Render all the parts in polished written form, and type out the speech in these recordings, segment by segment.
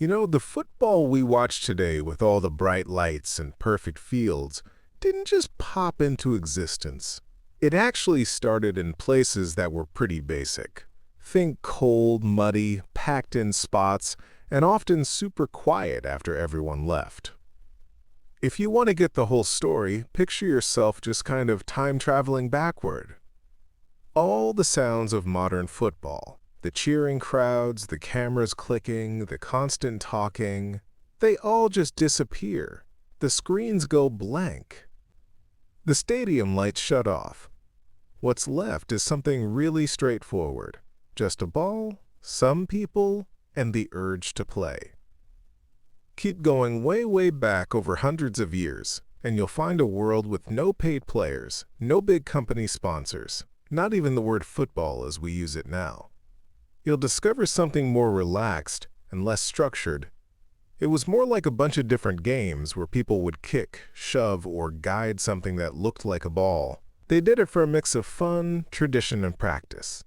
The football we watch today with all the bright lights and perfect fields didn't just pop into existence. It actually started in places that were pretty basic. Think cold, muddy, packed-in spots, and often super quiet after everyone left. If you want to get the whole story, picture yourself just kind of time-traveling backward. All the sounds of modern football, the cheering crowds, the cameras clicking, the constant talking, they all just disappear. The screens go blank. The stadium lights shut off. What's left is something really straightforward. Just a ball, some people, and the urge to play. Keep going way, way back over hundreds of years, and you'll find a world with no paid players, no big company sponsors, not even the word football as we use it now. You'll discover something more relaxed and less structured. It was more like a bunch of different games where people would kick, shove, or guide something that looked like a ball. They did it for a mix of fun, tradition, and practice.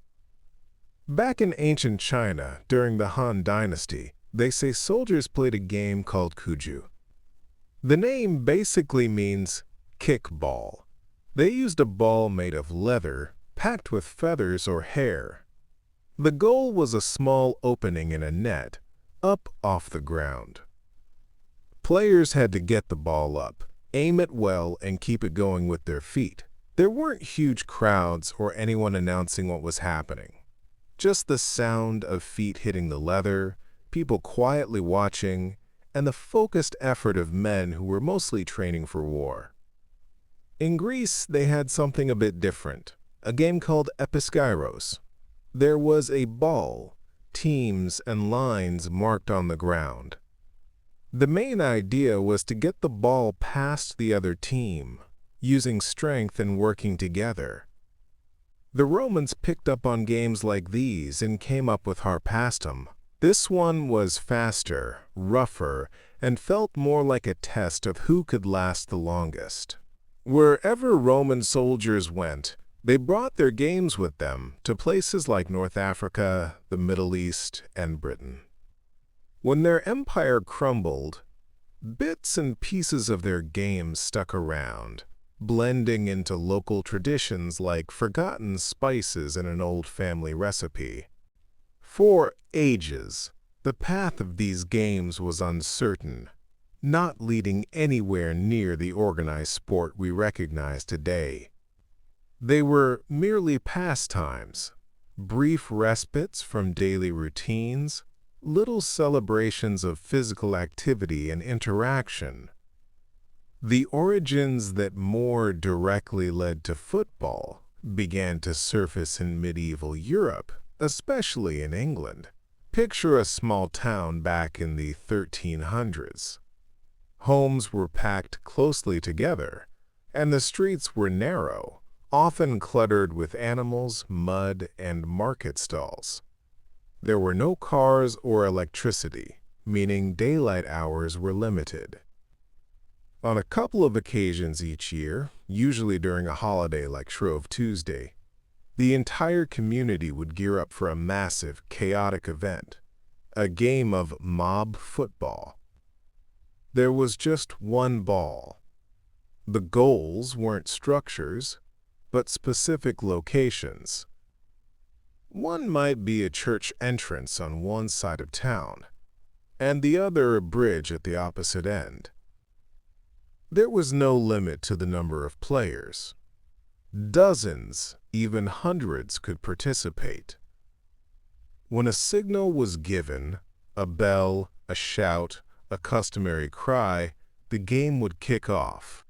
Back in ancient China, during the Han Dynasty, they say soldiers played a game called kuju. The name basically means kick ball. They used a ball made of leather, packed with feathers or hair. The goal was a small opening in a net, up off the ground. Players had to get the ball up, aim it well, and keep it going with their feet. There weren't huge crowds or anyone announcing what was happening. Just the sound of feet hitting the leather, people quietly watching, and the focused effort of men who were mostly training for war. In Greece, they had something a bit different, a game called episkairos. There was a ball, teams, and lines marked on the ground. The main idea was to get the ball past the other team, using strength and working together. The Romans picked up on games like these and came up with harpastum. This one was faster, rougher, and felt more like a test of who could last the longest. Wherever Roman soldiers went, they brought their games with them to places like North Africa, the Middle East, and Britain. When their empire crumbled, bits and pieces of their games stuck around, blending into local traditions like forgotten spices in an old family recipe. For ages, the path of these games was uncertain, not leading anywhere near the organized sport we recognize today. They were merely pastimes, brief respites from daily routines, little celebrations of physical activity and interaction. The origins that more directly led to football began to surface in medieval Europe, especially in England. Picture a small town back in the 1300s. Homes were packed closely together, and the streets were narrow, often cluttered with animals, mud, and market stalls. There were no cars or electricity, meaning daylight hours were limited. On a couple of occasions each year, usually during a holiday like Shrove Tuesday, the entire community would gear up for a massive, chaotic event, a game of mob football. There was just one ball. The goals weren't structures, but specific locations. One might be a church entrance on one side of town, and the other a bridge at the opposite end. There was no limit to the number of players. Dozens, even hundreds, could participate. When a signal was given, a bell, a shout, a customary cry, the game would kick off.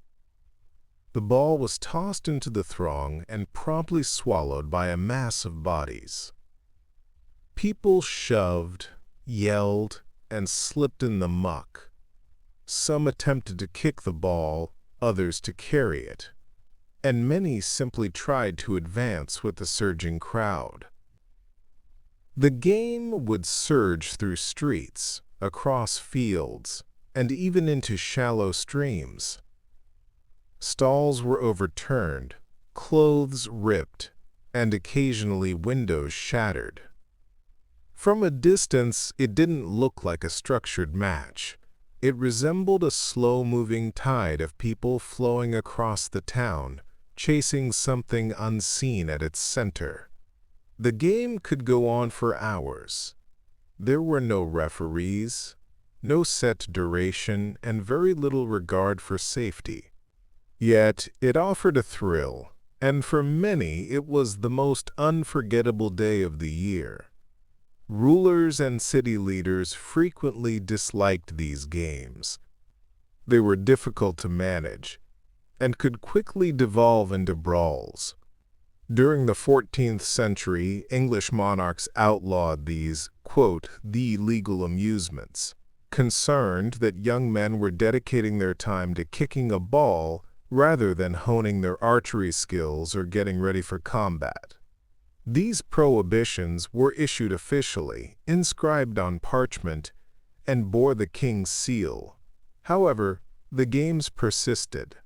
The ball was tossed into the throng and promptly swallowed by a mass of bodies. People shoved, yelled, and slipped in the muck. Some attempted to kick the ball, others to carry it, and many simply tried to advance with the surging crowd. The game would surge through streets, across fields, and even into shallow streams. Stalls were overturned, clothes ripped, and occasionally windows shattered. From a distance, it didn't look like a structured match. It resembled a slow-moving tide of people flowing across the town, chasing something unseen at its center. The game could go on for hours. There were no referees, no set duration, and very little regard for safety. Yet, it offered a thrill, and for many it was the most unforgettable day of the year. Rulers and city leaders frequently disliked these games. They were difficult to manage, and could quickly devolve into brawls. During the 14th century, English monarchs outlawed these, quote, the legal amusements, concerned that young men were dedicating their time to kicking a ball rather than honing their archery skills or getting ready for combat. These prohibitions were issued officially, inscribed on parchment, and bore the king's seal. However, the games persisted.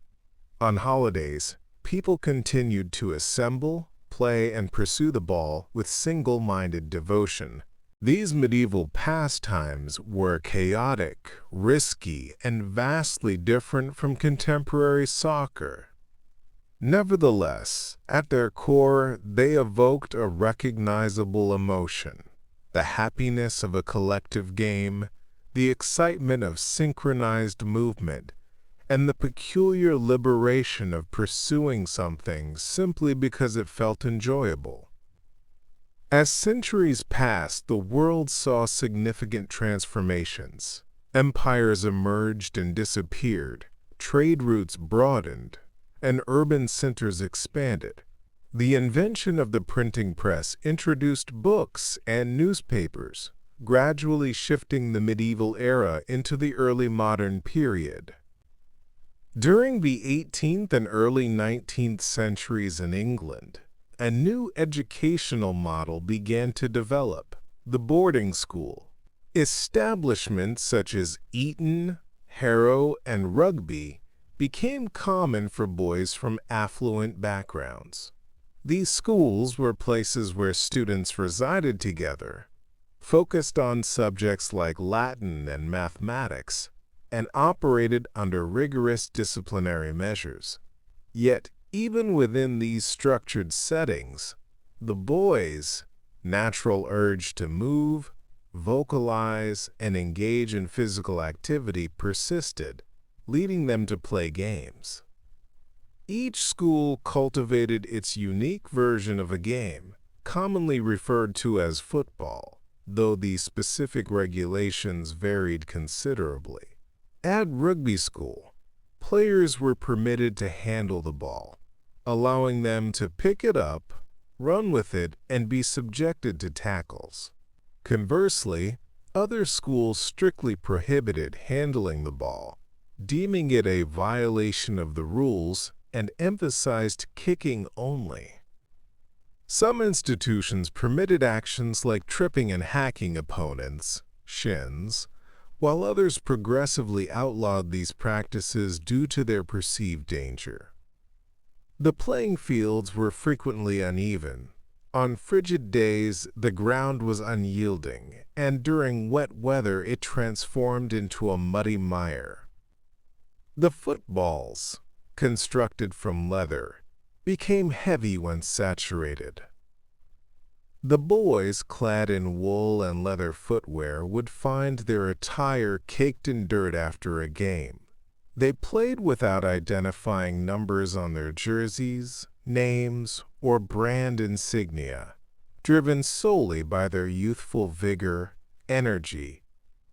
On holidays, people continued to assemble, play, and pursue the ball with single-minded devotion. These medieval pastimes were chaotic, risky, and vastly different from contemporary soccer. Nevertheless, at their core, they evoked a recognizable emotion: the happiness of a collective game, the excitement of synchronized movement, and the peculiar liberation of pursuing something simply because it felt enjoyable. As centuries passed, the world saw significant transformations. Empires emerged and disappeared, trade routes broadened, and urban centers expanded. The invention of the printing press introduced books and newspapers, gradually shifting the medieval era into the early modern period. During the 18th and early 19th centuries in England, a new educational model began to develop: the boarding school. Establishments such as Eton, Harrow, and Rugby became common for boys from affluent backgrounds. These schools were places where students resided together, focused on subjects like Latin and mathematics, and operated under rigorous disciplinary measures. Yet, even within these structured settings, the boys' natural urge to move, vocalize, and engage in physical activity persisted, leading them to play games. Each school cultivated its unique version of a game, commonly referred to as football, though the specific regulations varied considerably. At Rugby school, players were permitted to handle the ball, allowing them to pick it up, run with it, and be subjected to tackles. Conversely, other schools strictly prohibited handling the ball, deeming it a violation of the rules, and emphasized kicking only. Some institutions permitted actions like tripping and hacking opponents' shins, while others progressively outlawed these practices due to their perceived danger. The playing fields were frequently uneven. On frigid days, the ground was unyielding, and during wet weather it transformed into a muddy mire. The footballs, constructed from leather, became heavy when saturated. The boys, clad in wool and leather footwear, would find their attire caked in dirt after a game. They played without identifying numbers on their jerseys, names, or brand insignia, driven solely by their youthful vigor, energy,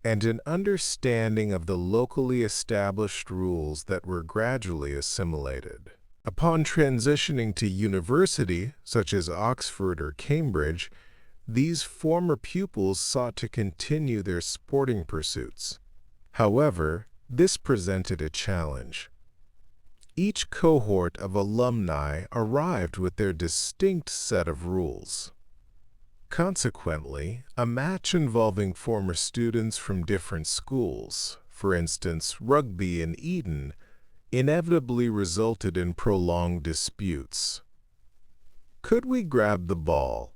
and an understanding of the locally established rules that were gradually assimilated. Upon transitioning to university, such as Oxford or Cambridge, these former pupils sought to continue their sporting pursuits. However, this presented a challenge. Each cohort of alumni arrived with their distinct set of rules. Consequently, a match involving former students from different schools, for instance, Rugby and Eton, inevitably resulted in prolonged disputes. Could we grab the ball?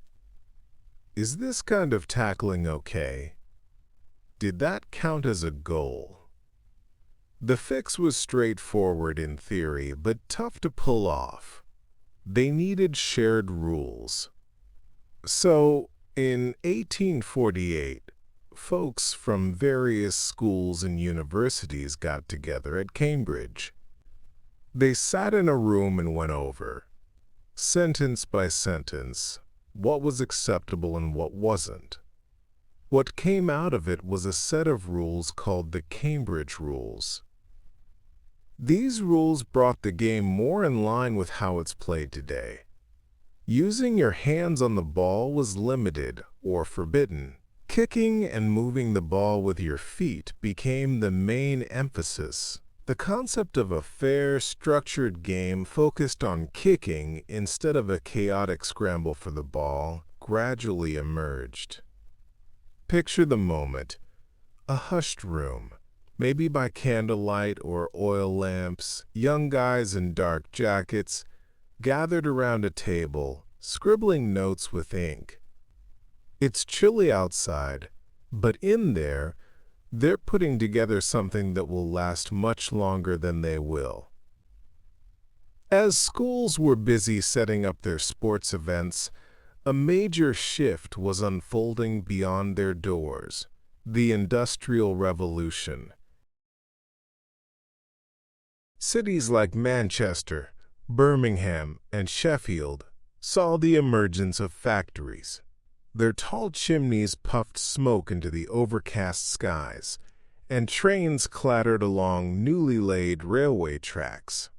Is this kind of tackling okay? Did that count as a goal? The fix was straightforward in theory, but tough to pull off. They needed shared rules. So, in 1848, folks from various schools and universities got together at Cambridge. They sat in a room and went over, sentence by sentence, what was acceptable and what wasn't. What came out of it was a set of rules called the Cambridge Rules. These rules brought the game more in line with how it's played today. Using your hands on the ball was limited or forbidden. Kicking and moving the ball with your feet became the main emphasis. The concept of a fair, structured game focused on kicking instead of a chaotic scramble for the ball gradually emerged. Picture the moment. A hushed room, maybe by candlelight or oil lamps, young guys in dark jackets, gathered around a table, scribbling notes with ink. It's chilly outside, but in there, they're putting together something that will last much longer than they will. As schools were busy setting up their sports events, a major shift was unfolding beyond their doors: the Industrial Revolution. Cities like Manchester, Birmingham, and Sheffield saw the emergence of factories. Their tall chimneys puffed smoke into the overcast skies, and trains clattered along newly laid railway tracks.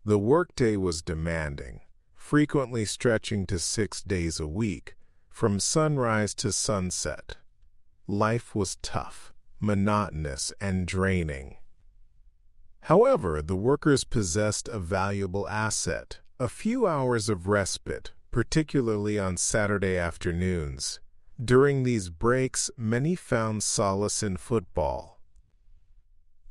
The workday was demanding, frequently stretching to 6 days a week, from sunrise to sunset. Life was tough, monotonous, and draining. However, the workers possessed a valuable asset: a few hours of respite, particularly on Saturday afternoons. During these breaks, many found solace in football.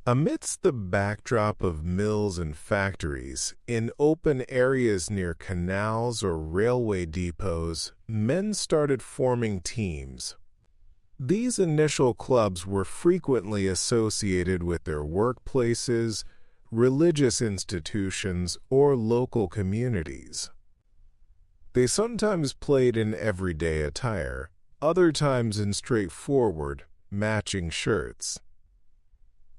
Amidst the backdrop of mills and factories, in open areas near canals or railway depots, men started forming teams. These initial clubs were frequently associated with their workplaces, religious institutions, or local communities. They sometimes played in everyday attire, other times in straightforward, matching shirts.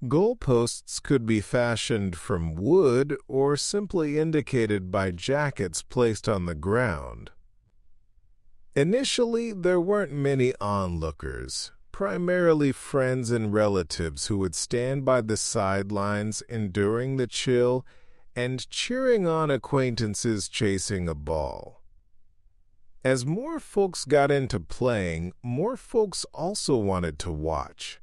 Goalposts could be fashioned from wood or simply indicated by jackets placed on the ground. Initially, there weren't many onlookers, primarily friends and relatives who would stand by the sidelines enduring the chill and cheering on acquaintances chasing a ball. As more folks got into playing, more folks also wanted to watch.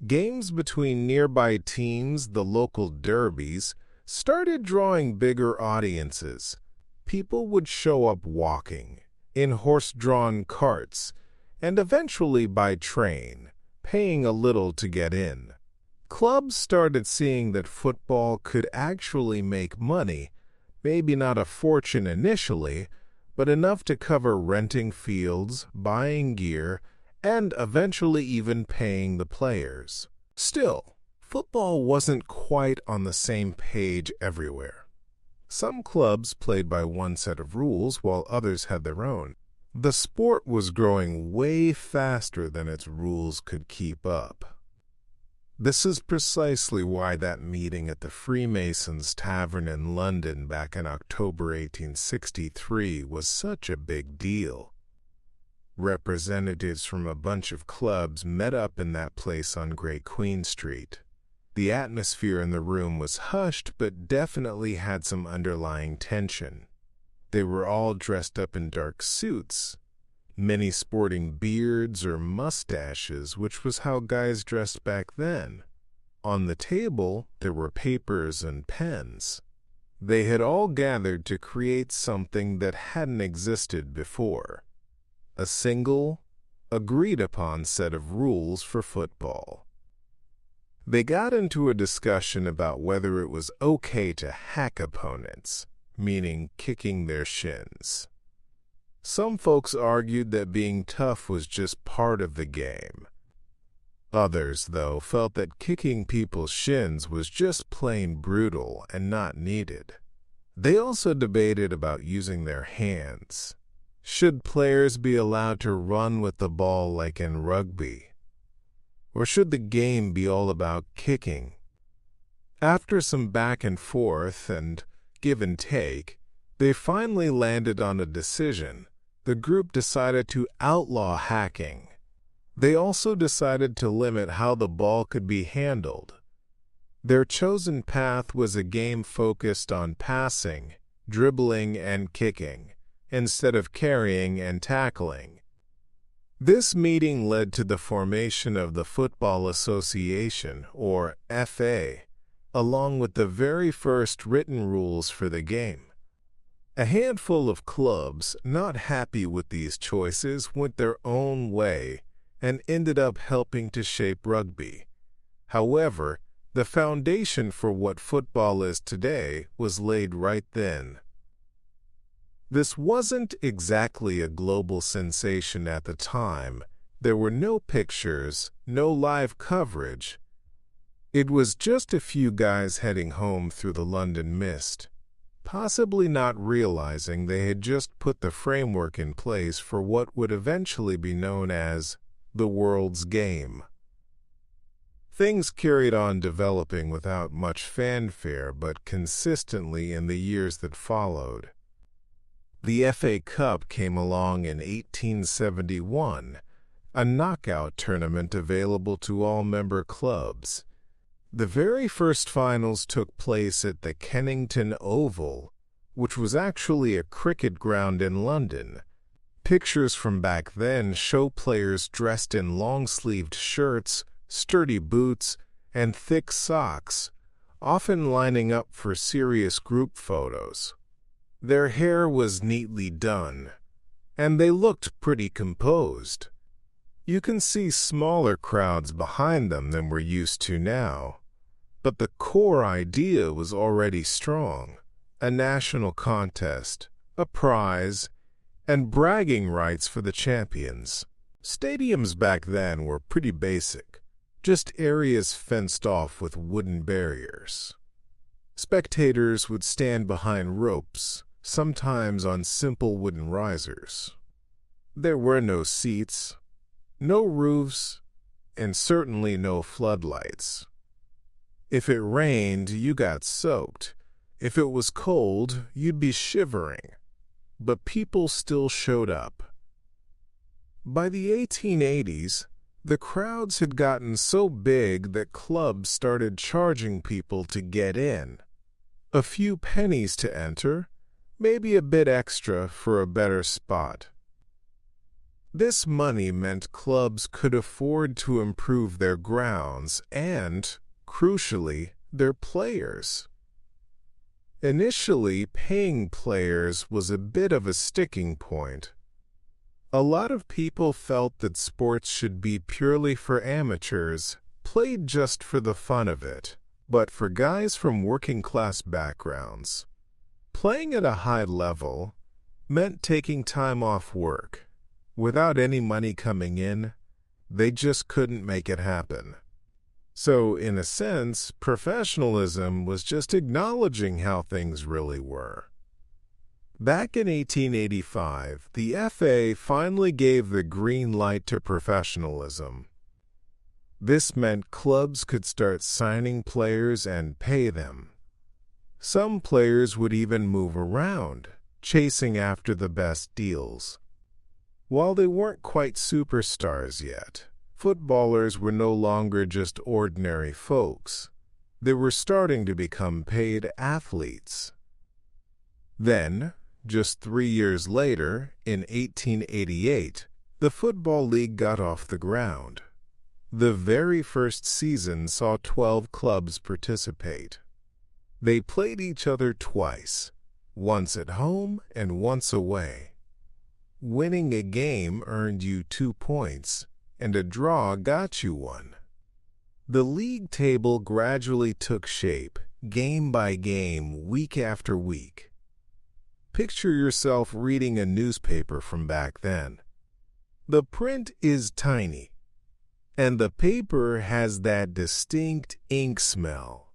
Games between nearby teams, the local derbies, started drawing bigger audiences. People would show up walking, in horse-drawn carts, and eventually by train, paying a little to get in. Clubs started seeing that football could actually make money, maybe not a fortune initially, but enough to cover renting fields, buying gear, and eventually even paying the players. Still, football wasn't quite on the same page everywhere. Some clubs played by one set of rules while others had their own. The sport was growing way faster than its rules could keep up. This is precisely why that meeting at the Freemasons Tavern in London back in October 1863 was such a big deal. Representatives from a bunch of clubs met up in that place on Great Queen Street. The atmosphere in the room was hushed but definitely had some underlying tension. They were all dressed up in dark suits, many sporting beards or mustaches, which was how guys dressed back then. On the table, there were papers and pens. They had all gathered to create something that hadn't existed before: a single, agreed-upon set of rules for football. They got into a discussion about whether it was okay to hack opponents, meaning kicking their shins. Some folks argued that being tough was just part of the game. Others, though, felt that kicking people's shins was just plain brutal and not needed. They also debated about using their hands. Should players be allowed to run with the ball like in rugby? Or should the game be all about kicking? After some back and forth and give and take, they finally landed on a decision. The group decided to outlaw hacking. They also decided to limit how the ball could be handled. Their chosen path was a game focused on passing, dribbling, and kicking, instead of carrying and tackling. This meeting led to the formation of the Football Association, or FA, along with the very first written rules for the game. A handful of clubs, not happy with these choices, went their own way and ended up helping to shape rugby. However, the foundation for what football is today was laid right then. This wasn't exactly a global sensation at the time. There were no pictures, no live coverage. It was just a few guys heading home through the London mist, possibly not realizing they had just put the framework in place for what would eventually be known as the world's game. Things carried on developing without much fanfare but consistently in the years that followed. The FA Cup came along in 1871, a knockout tournament available to all member clubs. The very first finals took place at the Kennington Oval, which was actually a cricket ground in London. Pictures from back then show players dressed in long-sleeved shirts, sturdy boots, and thick socks, often lining up for serious group photos. Their hair was neatly done, and they looked pretty composed. You can see smaller crowds behind them than we're used to now. But the core idea was already strong: a national contest, a prize, and bragging rights for the champions. Stadiums back then were pretty basic, just areas fenced off with wooden barriers. Spectators would stand behind ropes, sometimes on simple wooden risers. There were no seats, no roofs, and certainly no floodlights. If it rained, you got soaked. If it was cold, you'd be shivering. But people still showed up. By the 1880s, the crowds had gotten so big that clubs started charging people to get in. A few pennies to enter, maybe a bit extra for a better spot. This money meant clubs could afford to improve their grounds and, crucially, their players. Initially, paying players was a bit of a sticking point. A lot of people felt that sports should be purely for amateurs, played just for the fun of it. But for guys from working-class backgrounds, playing at a high level meant taking time off work. Without any money coming in, they just couldn't make it happen. So, in a sense, professionalism was just acknowledging how things really were. Back in 1885, the FA finally gave the green light to professionalism. This meant clubs could start signing players and pay them. Some players would even move around, chasing after the best deals. While they weren't quite superstars yet, footballers were no longer just ordinary folks. They were starting to become paid athletes. Then, just 3 years later, in 1888, the Football League got off the ground. The very first season saw 12 clubs participate. They played each other twice, once at home and once away. Winning a game earned you 2 points, and a draw got you 1. The league table gradually took shape, game by game, week after week. Picture yourself reading a newspaper from back then. The print is tiny, and the paper has that distinct ink smell.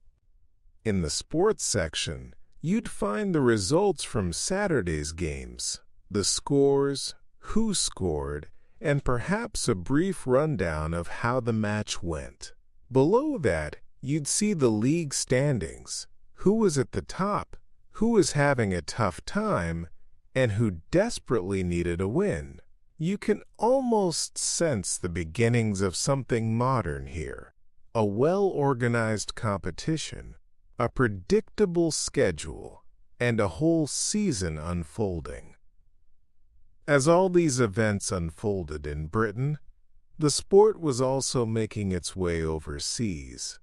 In the sports section, you'd find the results from Saturday's games, the scores, who scored, and perhaps a brief rundown of how the match went. Below that, you'd see the league standings, who was at the top, who was having a tough time, and who desperately needed a win. You can almost sense the beginnings of something modern here. A well-organized competition, a predictable schedule, and a whole season unfolding. As all these events unfolded in Britain, the sport was also making its way overseas.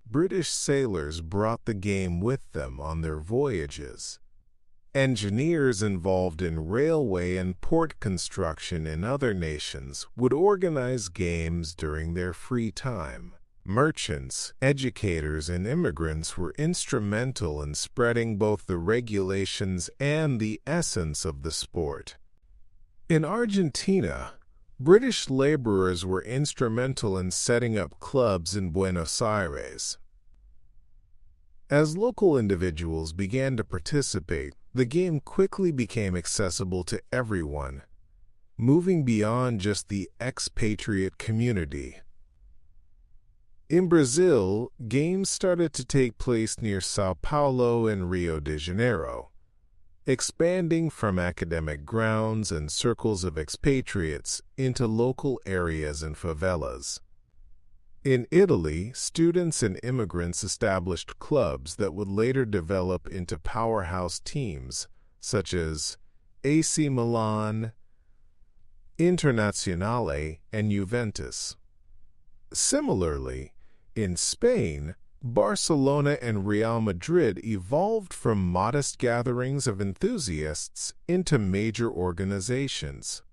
British sailors brought the game with them on their voyages. Engineers involved in railway and port construction in other nations would organize games during their free time. Merchants, educators, and immigrants were instrumental in spreading both the regulations and the essence of the sport. In Argentina, British laborers were instrumental in setting up clubs in Buenos Aires. As local individuals began to participate, the game quickly became accessible to everyone, moving beyond just the expatriate community. In Brazil, games started to take place near Sao Paulo and Rio de Janeiro, expanding from academic grounds and circles of expatriates into local areas and favelas. In Italy, students and immigrants established clubs that would later develop into powerhouse teams, such as AC Milan, Internazionale, and Juventus. Similarly, in Spain, Barcelona and Real Madrid evolved from modest gatherings of enthusiasts into major organizations.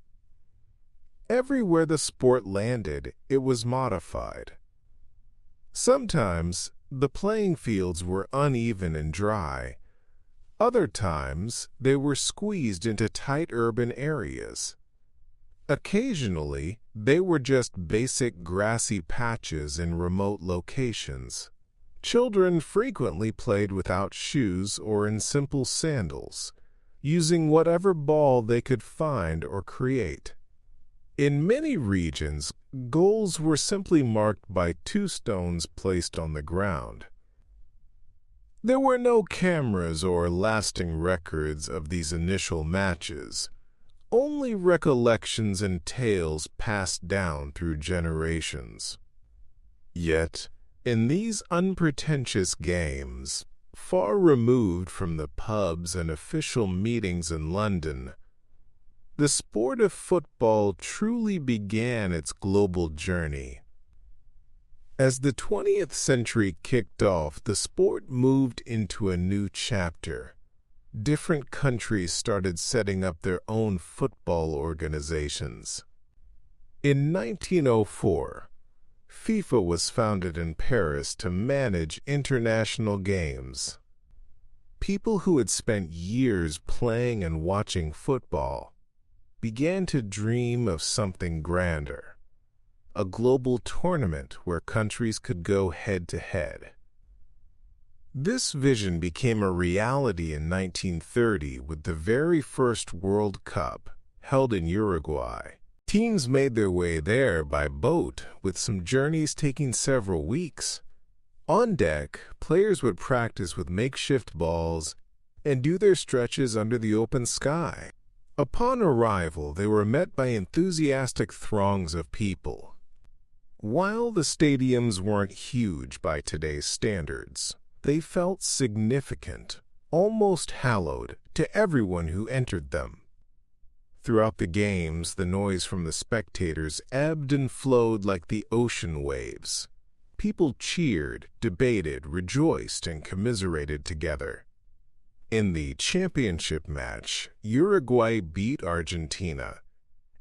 Everywhere the sport landed, it was modified. Sometimes, the playing fields were uneven and dry. Other times, they were squeezed into tight urban areas. Occasionally, they were just basic grassy patches in remote locations. Children frequently played without shoes or in simple sandals, using whatever ball they could find or create. In many regions, goals were simply marked by 2 stones placed on the ground. There were no cameras or lasting records of these initial matches, only recollections and tales passed down through generations. Yet, in these unpretentious games, far removed from the pubs and official meetings in London, the sport of football truly began its global journey. As the 20th century kicked off, the sport moved into a new chapter. Different countries started setting up their own football organizations. In 1904, FIFA was founded in Paris to manage international games. People who had spent years playing and watching football began to dream of something grander, a global tournament where countries could go head-to-head. This vision became a reality in 1930 with the very first World Cup, held in Uruguay. Teams made their way there by boat, with some journeys taking several weeks. On deck, players would practice with makeshift balls and do their stretches under the open sky. Upon arrival, they were met by enthusiastic throngs of people. While the stadiums weren't huge by today's standards, they felt significant, almost hallowed, to everyone who entered them. Throughout the games, the noise from the spectators ebbed and flowed like the ocean waves. People cheered, debated, rejoiced, and commiserated together. In the championship match, Uruguay beat Argentina,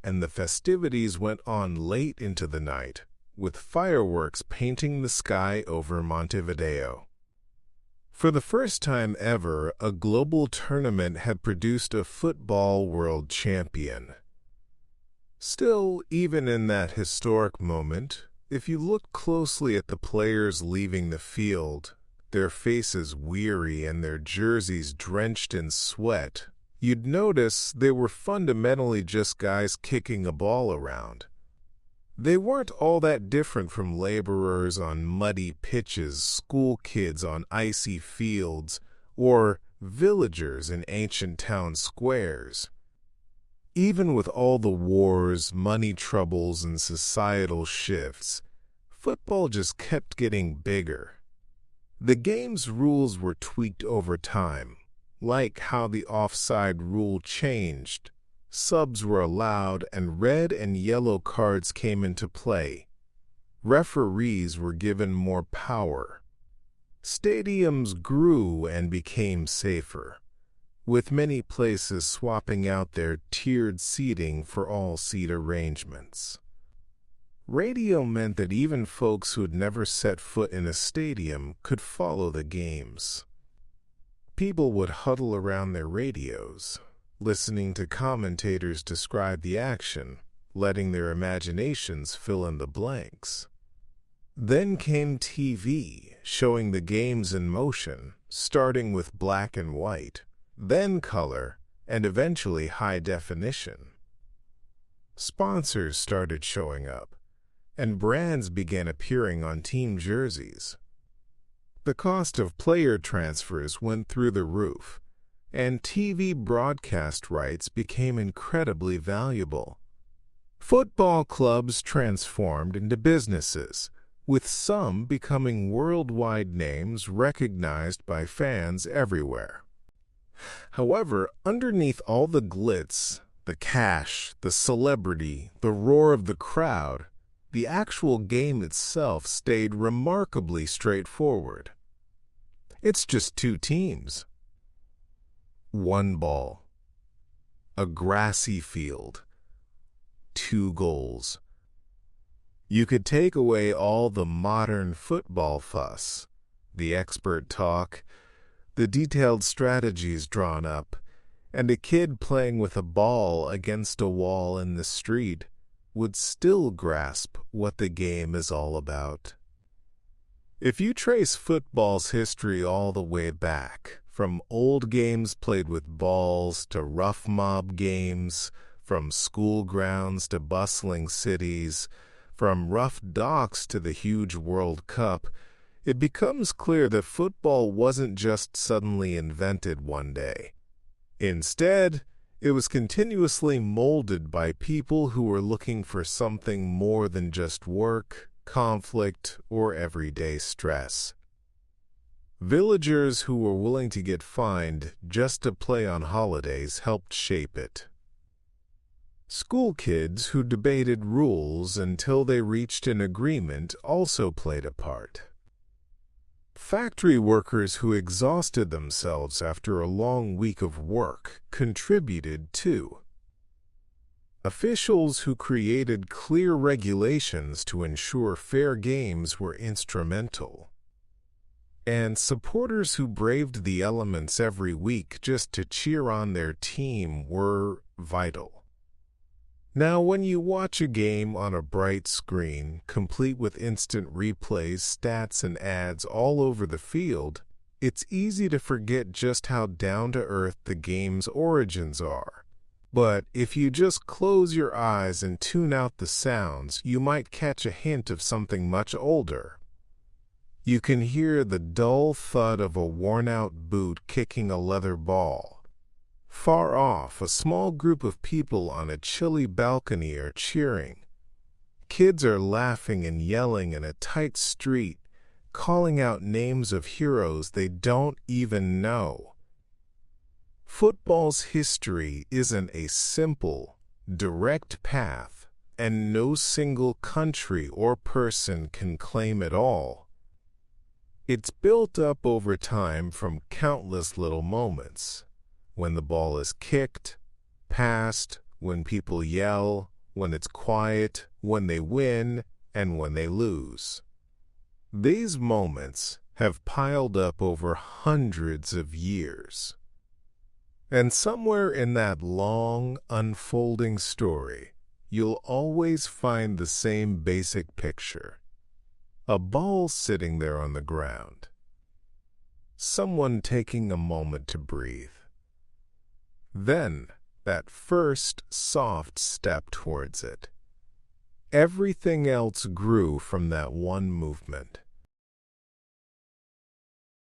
and the festivities went on late into the night, with fireworks painting the sky over Montevideo. For the first time ever, a global tournament had produced a football world champion. Still, even in that historic moment, if you look closely at the players leaving the field, their faces weary and their jerseys drenched in sweat, you'd notice they were fundamentally just guys kicking a ball around. They weren't all that different from laborers on muddy pitches, school kids on icy fields, or villagers in ancient town squares. Even with all the wars, money troubles, and societal shifts, football just kept getting bigger. The game's rules were tweaked over time, like how the offside rule changed. Subs were allowed and red and yellow cards came into play. Referees were given more power. Stadiums grew and became safer, with many places swapping out their tiered seating for all-seat arrangements. Radio meant that even folks who had never set foot in a stadium could follow the games. People would huddle around their radios, listening to commentators describe the action, letting their imaginations fill in the blanks. Then came TV, showing the games in motion, starting with black and white, then color, and eventually high definition. Sponsors started showing up, and brands began appearing on team jerseys. The cost of player transfers went through the roof, and TV broadcast rights became incredibly valuable. Football clubs transformed into businesses, with some becoming worldwide names recognized by fans everywhere. However, underneath all the glitz, the cash, the celebrity, the roar of the crowd, the actual game itself stayed remarkably straightforward. It's just two teams. One ball. A grassy field. Two goals. You could take away all the modern football fuss, the expert talk, the detailed strategies drawn up, and a kid playing with a ball against a wall in the street would still grasp what the game is all about. If you trace football's history all the way back, from old games played with balls to rough mob games, from school grounds to bustling cities, from rough docks to the huge World Cup, it becomes clear that football wasn't just suddenly invented one day. Instead, it was continuously molded by people who were looking for something more than just work, conflict, or everyday stress. Villagers who were willing to get fined just to play on holidays helped shape it. School kids who debated rules until they reached an agreement also played a part. Factory workers who exhausted themselves after a long week of work contributed too. Officials who created clear regulations to ensure fair games were instrumental. And supporters who braved the elements every week just to cheer on their team were vital. Now, when you watch a game on a bright screen, complete with instant replays, stats, and ads all over the field, it's easy to forget just how down-to-earth the game's origins are. But if you just close your eyes and tune out the sounds, you might catch a hint of something much older. You can hear the dull thud of a worn-out boot kicking a leather ball. Far off, a small group of people on a chilly balcony are cheering. Kids are laughing and yelling in a tight street, calling out names of heroes they don't even know. Football's history isn't a simple, direct path, and no single country or person can claim it all. It's built up over time from countless little moments. When the ball is kicked, passed, when people yell, when it's quiet, when they win, and when they lose. These moments, have piled up over hundreds of years. And somewhere in that long, unfolding story, you'll always find the same basic picture. A ball sitting there on the ground. Someone taking a moment to breathe. Then, that first soft step towards it. Everything else grew from that one movement.